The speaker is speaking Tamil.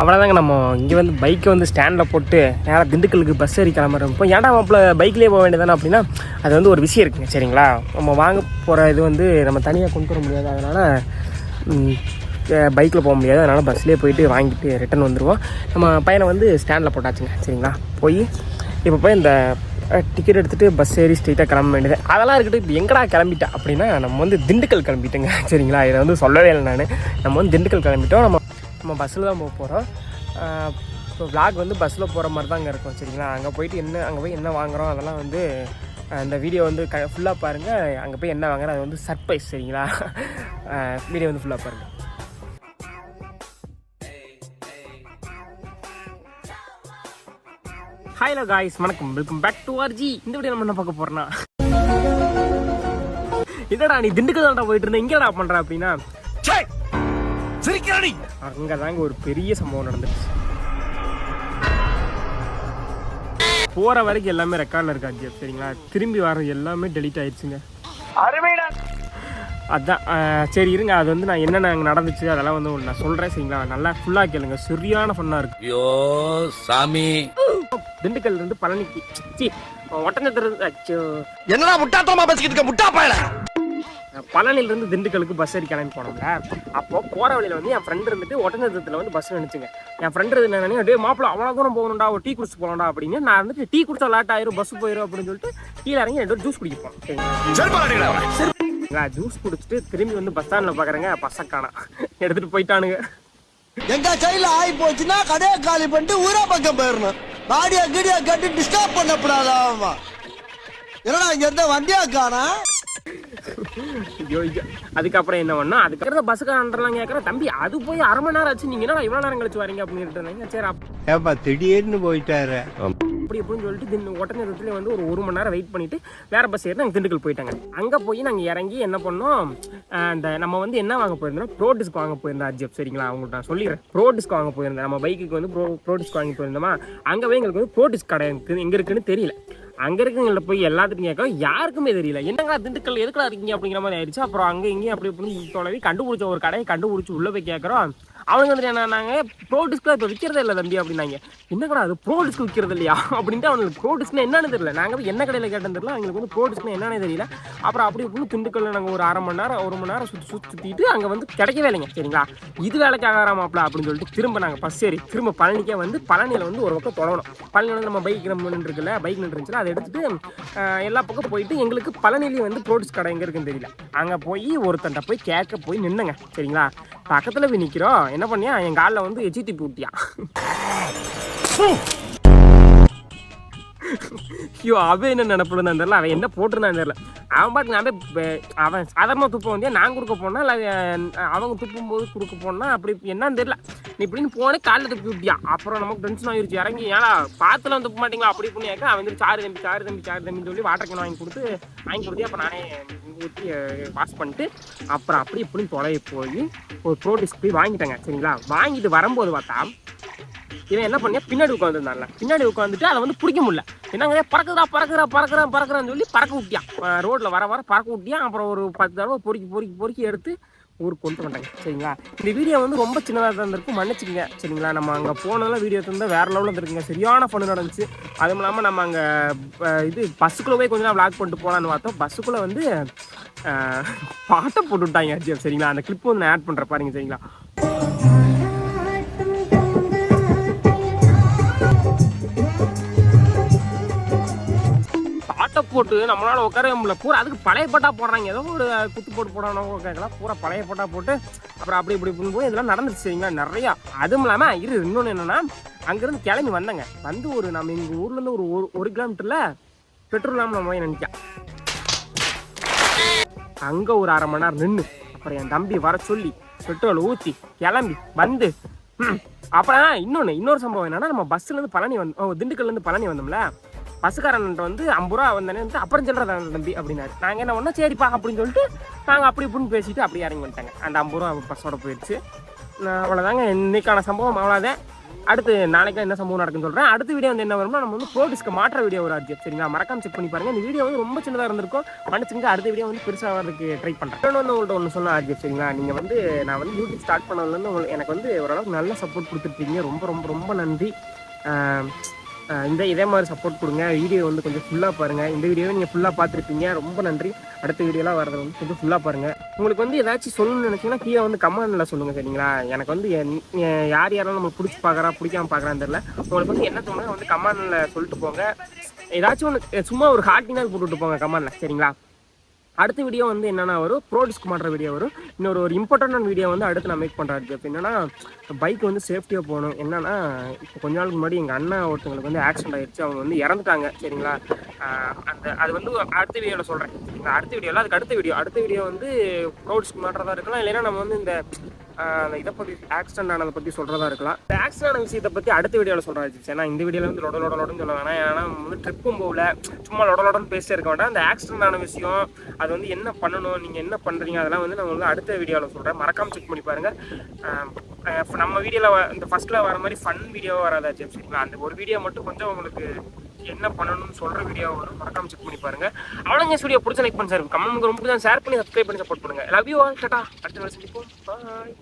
அவ்வளோதாங்க. நம்ம இங்கே வந்து பைக்கை வந்து ஸ்டாண்டில் போட்டு நேராக திண்டுக்கலுக்கு பஸ் ஏறி கிளம்புறோம். இப்போ ஏன்டா மாப்பிள்ள பைக்லேயே போக வேண்டியதானே அப்படின்னா, அது வந்து ஒரு விஷயம் இருக்குங்க சரிங்களா. நம்ம வாங்க போகிற இது வந்து நம்ம தனியாக கொண்டு வர முடியாது, அதனால் பைக்கில் போக முடியாது, அதனால் பஸ்லேயே போயிட்டு வாங்கிட்டு ரிட்டன் வந்துடுவோம். நம்ம பையனை வந்து ஸ்டாண்டில் போட்டாச்சுங்க சரிங்களா. இப்போ போய் இந்த டிக்கெட் எடுத்துகிட்டு பஸ் ஏறி ஸ்ட்ரெயிட்டாக கிளம்ப வேண்டியது. அதெல்லாம் இருக்கட்டும். இப்போ எங்கடா கிளம்பிட்டா அப்படின்னா, நம்ம வந்து திண்டுக்கல் கிளம்பிட்டோங்க சரிங்களா. இதை வந்து சொல்லவே இல்லை நான். நம்ம வந்து திண்டுக்கல் கிளம்பிட்டோம். நம்ம பஸ்ஸில் தான் போக போகிறோம். இப்போ விளாக் வந்து பஸ்ஸில் போகிற மாதிரி தாங்க இருக்கும் சரிங்களா. அங்கே போய் என்ன வாங்குகிறோம் அதெல்லாம் வந்து இந்த வீடியோ வந்து ஃபுல்லாக பாருங்கள். அங்கே போய் என்ன வாங்குறோம் அது வந்து சர்ப்ரைஸ் சரிங்களா. வீடியோ வந்து ஃபுல்லாக பாருங்கள். ஹலோ காய்ஸ், வணக்கம், வெல்கம் பேக் டு ஆர்ஜி. இந்த வீடியோ நம்ம என்ன பார்க்க போகிறோன்னா, என்னடா நீ திண்டுக்கல் தான்டா போயிட்டு இருந்த, இங்கடா பண்ணுற அப்படின்னா, அங்கே தாங்க ஒரு பெரிய சம்பவம் நடந்துச்சு. போகிற வரைக்கும் எல்லாமே ரெக்கார்டில் இருக்காச்சு சரிங்களா. திரும்பி வர எல்லாமே டெலீட் ஆயிடுச்சுங்க. அதான் சரி இருங்க, அது வந்து நான் என்னென்ன அங்கே நடந்துச்சு அதெல்லாம் வந்து நான் சொல்கிறேன் சரிங்களா. நல்லா ஃபுல்லாக கேளுங்க, சரியான ஃபன்னாக இருக்கு. ஐயோ சாமி. திண்டுக்கல்ல இருந்து பழனிக்கு ஒட்டஞ்சத்திலிருந்து என்னடா முட்டாத்தமா பேசிக்கிட்டு முட்டா பயல. பழனியிலேருந்து திண்டுக்கலுக்கு பஸ் ஏறி கிளம்பி போனோம்ல. அப்போது போகிற வழியில் வந்து என் ஃப்ரெண்டு இருந்துட்டு ஒட்டஞ்சத்திரத்தில் வந்து பஸ் நினச்சிங்க. என் ஃப்ரெண்டு என்ன டே மாப்பிள்ள அவ்வளோ தூரம் போகணும்டா, ஒரு டீ குடிச்சு போகணும்டா அப்படின்னு. நான் வந்துட்டு டீ குடிச்சா லேட் ஆயிரும், பஸ் போயிடும் அப்படின்னு சொல்லிட்டு கீழே இறங்கி 2 ஜூஸ் குடிப்போம். ஜூஸ் குடிச்சிட்டு திரும்பி வந்து பஸ் ஸ்டாண்டில் பார்க்குறேங்க, பஸ்ஸை காணோம், எடுத்துகிட்டு போயிட்டானுங்க. எங்க கையில ஆகி போச்சுன்னா கடையை காலி பண்ணிட்டு ஊரா பக்கம் போயிடணும். பாடியா கீடியா கட்டி டிஸ்டர்ப் பண்ணப்படாதா. என்னடா இங்க இருந்த வண்டியா காணா. அதுக்கப்புறம் என்ன பண்ணா, அதுக்கப்புறம் பஸ்ஸுக்காரலாம் கேட்குறேன், தம்பி அது போய் அரை மணி நேரம் ஆச்சு, நீங்க என்ன இவ்வளோ நேரம் கழிச்சு வரீங்க அப்படின்னு இருந்தாங்க. சரி ஏப்பா திடீர்னு போயிட்டாரு அப்படி எப்படின்னு சொல்லிட்டு ஒட்டஞ்சத்திரத்துல வந்து ஒரு மணி நேரம் வெயிட் பண்ணிட்டு வேற பஸ் ஏறி நாங்கள் திண்டுக்கல் போயிட்டாங்க. அங்கே போய் நாங்கள் இறங்கி என்ன பண்ணோம், அந்த நம்ம வந்து என்ன வாங்க போயிருந்தோம், ப்ரோடிஸ்க் வாங்க போயிருந்தோம் அஜிப் சரிங்களா. அவங்கள்ட்ட நான் சொல்லிடுறேன். ப்ரோடிஸ்க் வாங்க போயிருந்தேன். நம்ம பைக்குக்கு வந்து ப்ரோடிஸ்க் வாங்கி போயிருந்தோமா. அங்கே போய் எங்களுக்கு வந்து ப்ரோடிஸ்க் கடை எங்கே இருக்குன்னு தெரியல. அங்கே இருக்குங்கள போய் எல்லாத்துக்கும் கேட்க யாருக்குமே தெரியல. என்னங்க திண்டுக்கல் எதுக்குலாம் இருக்கீங்க அப்படிங்கிற மாதிரி ஆயிடுச்சு. அப்புறம் அங்கே இங்கேயும் அப்படி இப்படின்னு தொலைவி கண்டுபிடிச்ச ஒரு கடையை கண்டுபிடிச்சி உள்ளே போய் கேட்குறோம். அவங்க வந்துட்டு என்னன்னாங்க, ப்ரோ டிஸ்கில் இப்போ விற்கிறதே இல்லை தம்பி அப்படின்னாங்க. என்ன கடை அது, ப்ரோ டிஸ்க் விற்கிறது இல்லையா அப்படின்ட்டு அவங்களுக்கு ப்ரோ டிஸ்க்னா என்னன்னு தெரியல. நாங்கள் போய் என்ன கடையில் கேட்டேன்னு தெரியல, அவங்களுக்கு வந்து ப்ரோ டிஸ்க்னா என்னன்னு தெரியல. அப்புறம் அப்படி இப்படி திண்டுக்கல்ல நாங்கள் ஒரு அரை மணி நேரம் 1 மணி நேரம் சுற்றிட்டு அங்கே வந்து கிடைக்கவே இல்லைங்க சரிங்களா. இது வேலைக்கு ஆகாராமாப்ல அப்படின்னு சொல்லிட்டு திரும்ப நாங்கள் பஸ் ஏறி திரும்ப பழனிக்கே வந்து பழனியில் வந்து ஒரு பக்கம் தொடங்கணும். பழனியில் வந்து நம்ம பைக் நின்றுருக்குல்ல, பைக் நின்றுருந்துச்சுன்னா அதை எடுத்துகிட்டு எல்லா பக்கம் போயிட்டு எங்களுக்கு பழனிலேயே வந்து ப்ரோ டிஸ்க் கடை எங்கே இருக்குன்னு தெரியல. அங்கே போய் ஒருத்தன்ட்ட போய் கேட்க போய் நின்னுங்க சரிங்களா. பக்கத்தில் போய் நிற்கிறோம். என்ன பண்ணியா, என் காலில் வந்து எச்சி திப்பி விட்டியான். ஐயோ அவன் என்ன நினைப்புன்னு தெரியல, அவன் என்ன போட்டுருந்தான்னு தெரியல. அவன் பாட்டு நான் அவன் சாதாரணமாக துப்ப வந்தியா, நான் கொடுக்க போனா இல்லை அவங்க துப்பும் போது கொடுக்க போனா அப்படி என்னன்னு தெரியல. நீ இப்படின்னு போனே காலில் துப்பி விட்டியா. அப்புறம் நமக்கு டென்ஷன் ஆகிருச்சு. இறங்கி ஏன்னா பாத்துல துப்ப மாட்டீங்களா அப்படி இப்படின்னு கேட்க, அவன் வந்து சாரு தம்பின்னு சொல்லி வாட்டர் கேன் வாங்கி கொடுத்து அப்போ நானே ஊற்றி வாஷ் பண்ணிட்டு அப்புறம் அப்படி இப்படின்னு தொலைவி போய் ஒரு ப்ரோடிஸ்க் போய் வாங்கிட்டேங்க சரிங்களா. வாங்கிட்டு வரும்போது பார்த்தா இவன் என்ன பண்ணியா, பின்னாடி உட்காந்துருந்தான்ல, பின்னாடி உட்காந்துட்டு அதை வந்து பிடிக்க முடியல. என்னங்க பறக்குறான்னு சொல்லி பறக்க விட்டியான். ரோட்டில் வர பறக்க விட்டியான். அப்புறம் ஒரு 10 தடவை பொறுக்கி எடுத்து ஊருக்கு கொண்டு வந்துட்டாங்க சரிங்களா. இந்த வீடியோ வந்து ரொம்ப சின்னதாக தான் இருந்திருக்கும், மன்னிச்சுக்கங்க சரிங்களா. நம்ம அங்கே போனதெல்லாம் வீடியோ இருந்தால் வேறு லெவலில் இருந்துருக்குங்க, சரியான ஃபன்னு நடந்துச்சு. அதுவும் இல்லாமல் நம்ம அங்கே இது பஸ்ஸுக்குள்ளே போய் கொஞ்சம் நேரம் விளாக் பண்ணிட்டு போகலான்னு பார்த்தோம். பஸ்ஸுக்குள்ளே வந்து பாட்டை போட்டு விட்டாங்க சரிங்களா. அந்த கிளிப் வந்து நான் ஆட் பண்ணுறேன் பாருங்க சரிங்களா. பாட்டை போட்டு நம்மளால உட்காரவே முடியல. பூரா அதுக்கு பழைய பாட்டா போடுறாங்க, ஏதோ ஒரு குத்து போட்டு போடணும் கேட்கலாம். பூரா பழைய பாட்டா போட்டு அப்புறம் அப்படி இப்படி போய் இதெல்லாம் நடந்துச்சு சரிங்களா நிறையா. அதுவும் இல்லாமல் இன்னொன்று என்னென்னா, அங்கேருந்து கிளம்பி வந்தேங்க. வந்து ஒரு நம்ம எங்கள் ஊர்லேருந்து ஒரு கிலோமீட்டரில் பெட்ரோல் இல்லாமல் நம்ம போய் நினைச்சேன். அங்கே ஒரு அரை மணி நேரம் நின்று அப்புறம் என் தம்பி வர சொல்லி பெட்ரோல் ஊற்றி கிளம்பி வந்து அப்புறம் இன்னொரு சம்பவம் என்னன்னா, நம்ம பஸ்ஸுலேருந்து பழனி திண்டுக்கல்லேருந்து பழனி வந்தோம்ல. பஸ்ஸுக்காரன்ட்ட வந்து 50 ரூபா வந்தானே வந்து அப்புறம் சொல்கிறதா தம்பி அப்படின்னாரு. நாங்கள் என்ன பண்ணோம், சரிப்பா அப்படின்னு சொல்லிட்டு நாங்கள் அப்படி இப்படின்னு பேசிட்டு அப்படியே இறங்கி வந்துட்டாங்க. அந்த 50 ரூபா பஸ்ஸோட போயிடுச்சு. அவ்வளோதாங்க இன்னைக்கான சம்பவம். அவ்வளோதான். அடுத்து நாளைக்கு என்ன சம்பவம் நடக்குன்னு சொல்கிறேன். அடுத்த வீடியோ வந்து என்ன வரும்னா நம்ம வந்து ப்ரோ டிஸ்க்கு மாற்ற வீடியோ ஒரு ஆர்ஜிஎஃப் சரிங்களா, மறக்காம செக் பண்ணி பாருங்கள். இந்த வீடியோ வந்து ரொம்ப சின்னதாக இருந்திருக்கும், மனுச்சுங்க. அடுத்த வீடியோ வந்து பெருசாக வரதுக்கு ட்ரை பண்ணுறேன். இன்னொன்று வந்து உங்கள்கிட்ட ஒன்று சொன்ன ஆர்ஜிஎஃப் சரிங்களா, நீங்கள் வந்து நான் வந்து யூடியூப் ஸ்டார்ட் பண்ணதுலேருந்து உங்களுக்கு எனக்கு வந்து ஓரளவுக்கு நல்ல சப்போர்ட் கொடுத்துருப்பீங்க. ரொம்ப ரொம்ப ரொம்ப நன்றி. இதே மாதிரி சப்போர்ட் கொடுங்க. வீடியோ வந்து கொஞ்சம் ஃபுல்லாக பாருங்கள். இந்த வீடியோவை நீங்கள் ஃபுல்லாக பார்த்துருப்பீங்க, ரொம்ப நன்றி. அடுத்த வீடியோலாம் வரது வந்து கொஞ்சம் ஃபுல்லாக பாருங்கள். உங்களுக்கு வந்து ஏதாச்சும் சொல்லணும்னு நினச்சிங்கன்னா கீழே வந்து கமெண்ட்டில் சொல்லுங்கள் சரிங்களா. எனக்கு வந்து யார் யாரெல்லாம் நம்மளுக்கு பிடிச்சி பார்க்குறா பிடிக்காமல் பார்க்குறான்னு தெரியல. உங்களுக்கு வந்து என்ன தோணுங்க வந்து கமெண்ட்டில் சொல்லிட்டு போங்க. ஏதாச்சும் ஒன்று சும்மா ஒரு ஹார்ட்டினால் போட்டுவிட்டு போங்க கமெண்ட்டில் சரிங்களா. அடுத்த வீடியோ வந்து என்னென்னா வரும், ப்ரோ டிஸ்க் மாட்டுற வீடியோ வரும். இன்னொரு இம்பார்ட்டண்டான வீடியோ வந்து அடுத்து நான் மேக் பண்ணுறேன். இப்போ என்னென்னா பைக் வந்து சேஃப்டியாக போகணும். என்னென்னா இப்போ கொஞ்ச நாளுக்கு முன்னாடி எங்கள் அண்ணன் ஒருத்தங்களுக்கு வந்து ஆக்சிடென்ட் ஆகிடுச்சு, அவங்க வந்து இறந்துட்டாங்க சரிங்களா. அது வந்து அடுத்த வீடியோவில் சொல்கிறேன். அடுத்த வீடியோவில் அதுக்கு அடுத்த வீடியோ வந்து ப்ரோ டிஸ்க் மாட்டுறதா இருக்கலாம், இல்லைன்னா நம்ம வந்து இந்த இதை பற்றி ஆக்சிடென்ட் ஆனதை பற்றி சொல்கிறதா இருக்கலாம். இந்த ஆக்சிடென்ட் ஆன விஷயத்தை பற்றி அடுத்த வீடியோவில் சொல்கிறாச்சு. ஏன்னா இந்த வீடியோவில் வந்து லொடன்னு சொல்ல வேணாம். ஏன்னா வந்து ட்ரிப்பும் போகல, சும்மா லொடன்னு பேசிட்டே இருக்க வேண்டாம். அந்த ஆக்சிடென்ட் ஆன விஷயம் அது வந்து என்ன பண்ணணும், நீங்கள் என்ன பண்ணுறீங்க, அதெல்லாம் வந்து நான் வந்து அடுத்த வீடியோவில் சொல்கிறேன். மறக்காமல் செக் பண்ணி பாருங்கள். நம்ம வீடியோவில் இந்த ஃபஸ்ட்டில் வர மாதிரி ஃபன் வீடியோவாக வராதாச்சு சரிங்களா. அந்த ஒரு வீடியோ மட்டும் கொஞ்சம் உங்களுக்கு என்ன பண்ணணும்னு சொல்கிற வீடியோ வரும். மறக்காமல் செக் பண்ணி பாருங்கள். அவ்வளோங்க. வீடியோ பிடிச்ச லைக் பண்ணி சார், கமெண்ட் ரொம்ப ஷேர் பண்ணி சப்ஸ்கிரைப் பண்ணி சப்போர்ட் பண்ணுங்கள். Love you all. டாடா. அடுத்த வேலை சந்திப்போம். பாய்.